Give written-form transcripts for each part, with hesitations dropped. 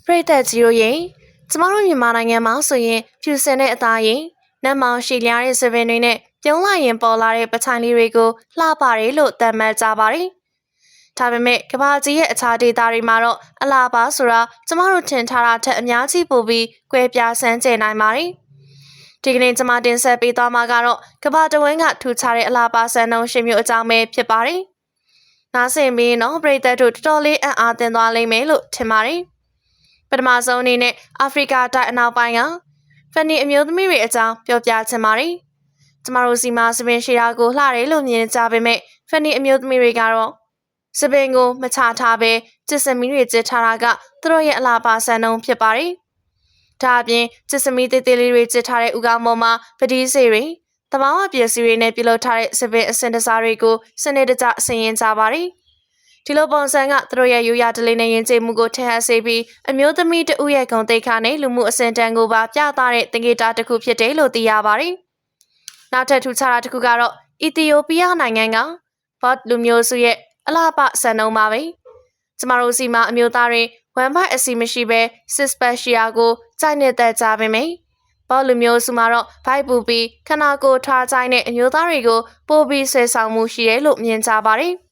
ပရိသတ်ကြီးတို့ရဲ့ကျမတို့မြန်မာနိုင်ငံမှာဆိုရင်ဖြူစင်တဲ့အသားရင်နတ်မောင်ရှည်လျားတဲ့စပင်တွေနဲ့ပြုံးလိုက်ရင်ပေါ်လာတဲ့ပချိုင်လေးတွေကိုလှပါတယ်လို့သတ်မှတ်ကြပါတယ်။ဒါပေမဲ့ကမ္ဘာကြီးရဲ့အခြားဒေသတွေမှာတော့အလှပါဆိုတာကျမတို့ထင်ထားတာထက်အများကြီးပိုပြီးကွဲပြားဆန်းကျယ်နိုင်ပါတယ်။ဒီကနေ့ကျမတင်ဆက်ပေးသွားမှာကတော့ကမ္ဘာတဝန်းကထူခြားတဲ့အလှပါဆန်းနှုန်းရှင်မျိုးအကြောင်းပဲဖြစ်ပါတယ်။နားဆင်ပြီးတော့ပရိသတ်တို့တော်တော်လေးအံ့အားသင့်သွားလိမ့်မယ်လို့ထင်ပါတယ်။ပထမဆုံးအနေနဲ့အာဖရိကတိုက်အနောက်ပိုင်းကဖန်နီအမျိုးသမီးတွေအကြောင်းပြောပြချင်ပါတယ်။ကျမတို့စီမှာစပင်ရှည်တာကိုလှတယ်လို့မြင်ကြပေမဲ့ဖန်နီအမျိုးသမီးတွေကတော့စပင်ကိုမချထားပဲကျစ်စမီတွေကျစ်ထားတာကသူတို့ရဲ့အလားပါဆန်းနှုန်းဖြစ်ပါတယ်။ဒါအပြင်ကျစ်စမီသေးသေးလေးတွေကျစ်ထားတဲ့ဥကောင်းပေါ်မှာပတိစေးတွေတဘာဝပစ္စည်းတွေနဲ့ပြုလုပ်ထားတဲ့စပင်အစင်တစားတွေကိုစနစ်တကျဆင်ရင်ကြပါတယ်။ဒီလိုပုံစံကသူတို့ရဲ့ရိုးရာဓလေ့နဲ့ယဉ်ကျေးမှုကိုထင်ဟပ်စေပြီးအမျိုးသမီးတဦးရဲ့ဂုဏ်သိက္ခာနဲ့လူမှုအစဉ်တန်းကိုပါပြသတဲ့သင်္ကေတတစ်ခုဖြစ်တယ်လို့သိရပါတယ်။နောက်ထပ်ထူးခြားတာတစ်ခုကတော့အီသီယိုးပီးယားနိုင်ငံကဘော့လူမျိုးစုရဲ့အလှပဆန်နှုန်းပါပဲ။ကျမတို့စီမှာအမျိုးသားတွေဝမ်ဘိုက်အစီမရှိပဲစစ်စပတ်ရှီယာကိုကြိုက်နေတဲ့ကြပါမယ်။ဘော့လူမျိုးစုမှာတော့ဘိုက်ပူပြီးခနာကိုထွားကြိုက်တဲ့အမျိုးသားတွေကိုပို့ပြီးဆွဲဆောင်မှုရှိတယ်လို့မြင်ကြပါတယ်။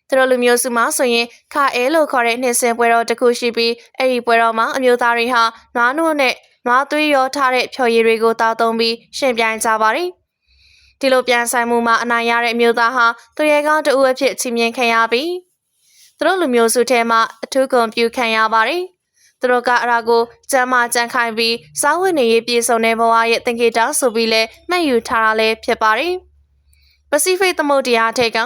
သူတို့လူမျိုးစုမှာဆိုရင်ခါအဲလို့ခေါ်တဲ့နှစ်စင်ပွဲတော်တစ်ခုရှိပြီးအဲ့ဒီပွဲတော်မှာအမျိုးသားတွေဟာနွားနို့နဲ့နွားသွေးရောထားတဲ့ဖြော်ရည်တွေကိုတောက်သုံးပြီးရှင်ပြိုင်ကြပါတယ်။ဒီလိုပြန်ဆိုင်မှုမှာအနိုင်ရတဲ့အမျိုးသားဟာသူရဲကောင်းတဦးအဖြစ်ချီးမြှင့်ခံရပြီးသူတို့လူမျိုးစုထဲမှာအထူးဂုဏ်ပြုခံရပါတယ်။သူတို့ကအရာကိုကျမ်းမာကြံခိုင်ပြီးစားဝတ်နေရေးပြည်စုံတဲ့ဘဝရဲ့သင်္ကေတဆိုပြီးလဲမှတ်ယူထားတာလည်းဖြစ်ပါတယ်။ပစိဖိတ်သမုဒ္ဒရာထဲက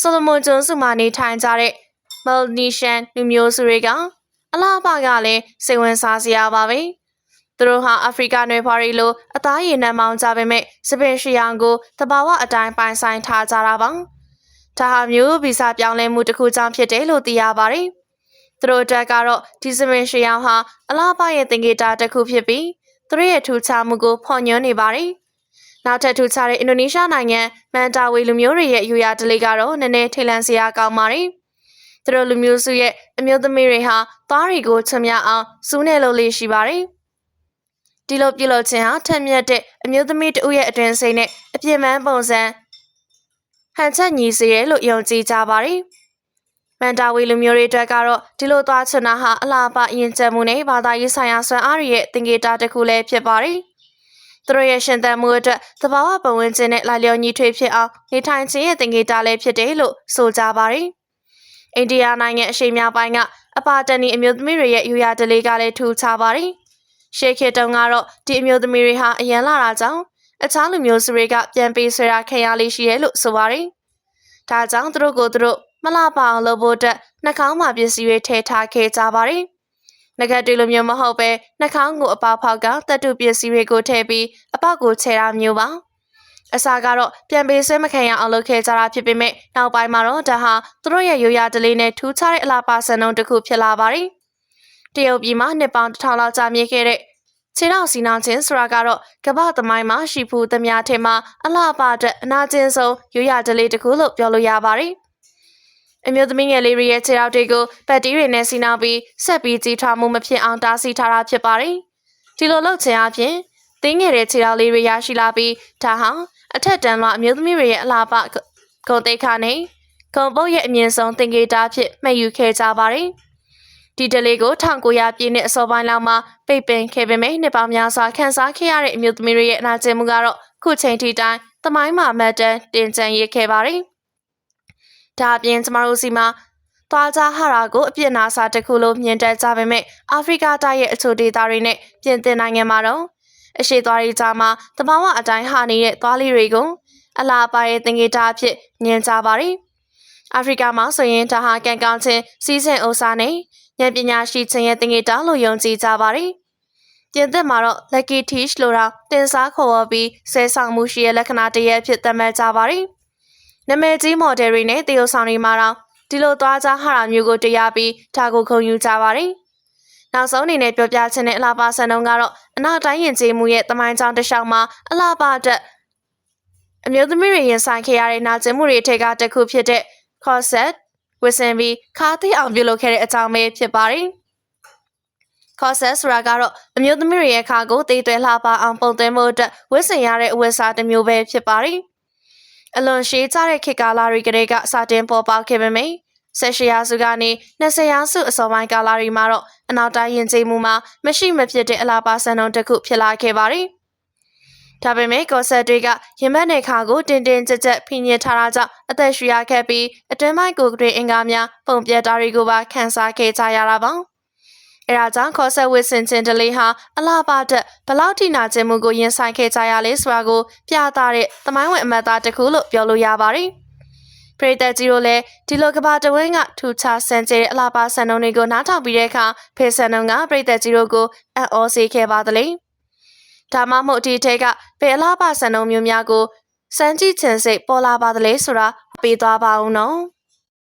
ဆိုလိုမွန်ကျွန်းစုမှာနေထိုင်ကြတဲ့မယ်လ်နီရှန်လူမျိုးစုတွေကအလားပါကလည်းစိတ်ဝင်စားစရာပါပဲ။သူတို့ဟာအာဖရိကနွယ်ဖွားတွေလိုအသားရည်နှံမောင်းကြပေမဲ့စပင်ရှီယံကိုတဘာဝအတိုင်းပိုင်ဆိုင်ထားကြတာပါ။ဒါဟာမျိုးဗီဇပြောင်းလဲမှုတစ်ခုကြောင့်ဖြစ်တယ်လို့သိရပါတယ်။သူတို့အတွက်ကတော့ဒီစပင်ရှီယံဟာအလားပါရဲ့သင်္ကေတတစ်ခုဖြစ်ပြီးသူတို့ရဲ့ထူခြားမှုကိုဖော်ညွှန်းနေပါတယ်။နောက်ထပ်ထူခြားတဲ့အင်ဒိုနီးရှားနိုင်ငံမန်တာဝေလူမျိုးတွေရဲ့ယူရာဓလေ့ကတော့နည်းနည်းထိလန့်စရာကောင်းပါတယ်။သူတို့လူမျိုးစုရဲ့အမျိုးသမီးတွေဟာသားတွေကိုချမ်းမြောက်အောင်စူးနေလို့လေးရှိပါတယ်။ဒီလိုပြုလုပ်ခြင်းဟာထက်မြက်တဲ့အမျိုးသမီးတဦးရဲ့အတွင်းစိတ်နဲ့အပြင်းပန်းပုံစံဟန်ချက်ညီစေတယ်လို့ယုံကြည်ကြပါတယ်။မန်တာဝေလူမျိုးတွေအတွက်ကတော့ဒီလိုသွားချင်တာဟာအလားပါယဉ်ကျေးမှုနဲ့ဘာသာရေးဆိုင်ရာဆွမ်းအားတွေရဲ့သင်္ကေတတစ်ခုလည်းဖြစ်ပါတယ်။သူတို့ရဲ့ရှင်သန်မှုအတွက်သဘာဝပတ်ဝန်းကျင်နဲ့လာလျောညီထွေဖြစ်အောင်နေထိုင်ခြင်းရဲ့သင်္ကေတလည်းဖြစ်တယ်လို့ဆိုကြပါတယ်။အိန္ဒိယနိုင်ငံအရှေ့မြောက်ပိုင်းကအပါတနီအမျိုးသမီးတွေရဲ့ယူရာဓလေ့ကလည်းထူခြားပါတယ်။ရှေးခေတ်တုန်းကတော့ဒီအမျိုးသမီးတွေဟာအရန်လာတာကြောင့်အခြားလူမျိုးစုတွေကပြန်ပေးဆွဲတာခံရလေးရှိရဲလို့ဆိုပါတယ်။ဒါကြောင့်သူတို့ကိုသူတို့မလှပအောင်လုပ်ဖို့အတွက်နှာခေါင်းမှာပစ္စည်းတွေထည့်ထားခဲ့ကြပါတယ်။ငကတူလိုမျိုးမဟုတ်ပဲနှာခေါင်းကိုအပေါက်ဖောက်ကတတုပစ္စည်းတွေကိုထည့်ပြီးအပေါက်ကိုချဲတာမျိုးပါအစားကတော့ပြန်ပေးဆွဲမခံရအောင်လုပ်ခဲ့ကြတာဖြစ်ပေမဲ့နောက်ပိုင်းမှာတော့ဒါဟာသူတို့ရဲ့ရိုးရာဓလေ့နဲ့ထူးခြားတဲ့အလားပါဆန်နှုန်းတစ်ခုဖြစ်လာပါတယ်တရုတ်ပြည်မှာနှစ်ပေါင်း1000လောက်ကြာမြင့်ခဲ့တဲ့ခြေထောက်စီနောင်ခြင်းဆိုတာကတော့ကမ္ဘာသမိုင်းမှာရှိဖူးသမျှထဲမှာအလားပါတဲ့အနာကျဉ်ဆုံးရိုးရာဓလေ့တစ်ခုလို့ပြောလို့ရပါတယ်အမျိုးသမီးငယ်လေးတွေရဲ့ခြေထောက်တွေကိုပတ်တီးတွေနဲ့စီနောင်ပြီးဆက်ပြီးကြီးထွားမှုမဖြစ်အောင်တားဆီးထားတာဖြစ်ပါတယ်။ဒီလိုလုပ်ခြင်းအပြင်သင်းငယ်တဲ့ခြေထောက်လေးတွေရရှိလာပြီးဒါဟာအထက်တန်းလွှာအမျိုးသမီးတွေရဲ့အလားပါဂုဏ်သိက္ခာနဲ့ဂုဏ်ပုတ်ရဲ့အမြင့်ဆုံးသင်္ကေတဖြစ်မှတ်ယူခဲ့ကြပါတယ်။ဒီဓလေ့ကို1900ပြည့်နှစ်အစောပိုင်းလောက်မှာပိတ်ပင်ခဲ့ပေမဲ့နှစ်ပေါင်းများစွာခန်းစားခဲ့ရတဲ့အမျိုးသမီးတွေရဲ့အနာကျင်မှုကတော့ခုချိန်ထိတိုင်းသမိုင်းမှာမှတ်တမ်းတင်ကျန်ရခဲ့ပါတယ်။ဒါအပြင်ကျမတို့စီမှာသွားကြဟာရာကိုအပြစ်နာစာတစ်ခုလိုမြင်တတ်ကြပေမဲ့အာဖရိကတိုက်ရဲ့အချို့ဒေသတွေနဲ့ပြင်သစ်နိုင်ငံမှာတော့အရှိသွားရေးကြားမှာတဘာဝအတိုင်းဟာနေတဲ့သွားလေးတွေကိုအလားပါရဲ့သင်္ကေတအဖြစ်မြင်ကြပါတယ်။အာဖရိကမှာဆိုရင်ဒါဟာကံကောင်းခြင်းစီးစိမ်ဥစ္စာနဲ့ဉာဏ်ပညာရှိခြင်းရဲ့သင်္ကေတလို့ယုံကြည်ကြပါတယ်။ပြင်သစ်မှာတော့ lucky fish လို့တော့တင်စားခေါ်ဝေါ်ပြီးဆဲဆောင်မှုရှိတဲ့လက္ခဏာတစ်ရပ်ဖြစ်သတ်မှတ်ကြပါတယ်။နာမည်ကြီးမော်ဒယ်တွေနဲ့တရုတ်ဆောင်တွေမှာတော့ဒီလိုသွားကြဟာရာမျိုးကိုတရားပြီးဒါကိုခုံယူကြပါတယ်။နောက်ဆုံးအနေနဲ့ပြောပြချင်တဲ့အလားပါဆန်တုံးကတော့အနောက်တိုင်းယဉ်ကျေးမှုရဲ့တမိုင်းကြောင်းတစ်လျှောက်မှာအလားပါတဲ့အမျိုးသမီးတွေရင်ဆိုင်ခဲ့ရတဲ့နာကျင်မှုတွေထဲကတစ်ခုဖြစ်တဲ့ corset ဝစ်စင်ပြီးခါးသိအောင်ပြုလုပ်ခဲ့တဲ့အကြောင်းပဲဖြစ်ပါတယ်။ ခေါ်ဆက်ဆိုတာကတော့အမျိုးသမီးတွေရဲ့ခါကိုတည်သွဲလှပအောင်ပုံသွင်းမှုအတွက်ဝတ်ဆင်ရတဲ့အဝတ်အစားတစ်မျိုးပဲဖြစ်ပါတယ်။အလွန်ရှည်ကြတဲ့ခေတ်ကာလတွေကတည်းကစတင်ပေါ်ပေါက်ခဲ့ပေမယ့်18ရာစုကနေ20ရာစုအစောပိုင်းကာလတွေမှာတော့အနောက်တိုင်းယဉ်ကျေးမှုမှာမရှိမဖြစ်တဲ့အလားပါဆန်တုံးတစ်ခုဖြစ်လာခဲ့ပါတယ်။ဒါပေမဲ့ကော့ဆက်တွေကရင်ဘတ်နယ်ခါကိုတင်းတင်းကြပ်ကြပ်ဖိညစ်ထားတာကြောင့်အသက်ရှူရခဲ့ပြီးအတွင်းပိုင်းကိုယ်ကလေးအင်္ဂါများပုံပြတ်တာတွေကိုပါခန်းစားခဲ့ကြရတာပါ။အဲဒါကြောင့်ခေါ်ဆက်ဝစ်စင်ချင်းတလေးဟာအလားပါတဲ့ဘလောက်ထိနာကျင်မှုကိုရင်ဆိုင်ခဲ့ကြရလဲဆိုတာကိုပြသတဲ့သမိုင်းဝင်အမှတ်သားတစ်ခုလို့ပြောလို့ရပါတယ်။ပရိသတ်ကြီးတို့လည်းဒီလိုကဘာတဝင်းကထူခြားစံကျဲတဲ့အလားပါဆန်တုံးတွေကိုနားထောင်ပြီးတဲ့အခါဖေဆန်တုံးကပရိသတ်ကြီးတို့ကိုအံ့ဩစေခဲ့ပါသလဲ။ဒါမှမဟုတ်ဒီထဲကဘယ်အလားပါဆန်တုံးမျိုးများကိုစမ်းကြည့်ခြင်းစိတ်ပေါ်လာပါသလဲဆိုတာပေးသွားပါဦးနော်။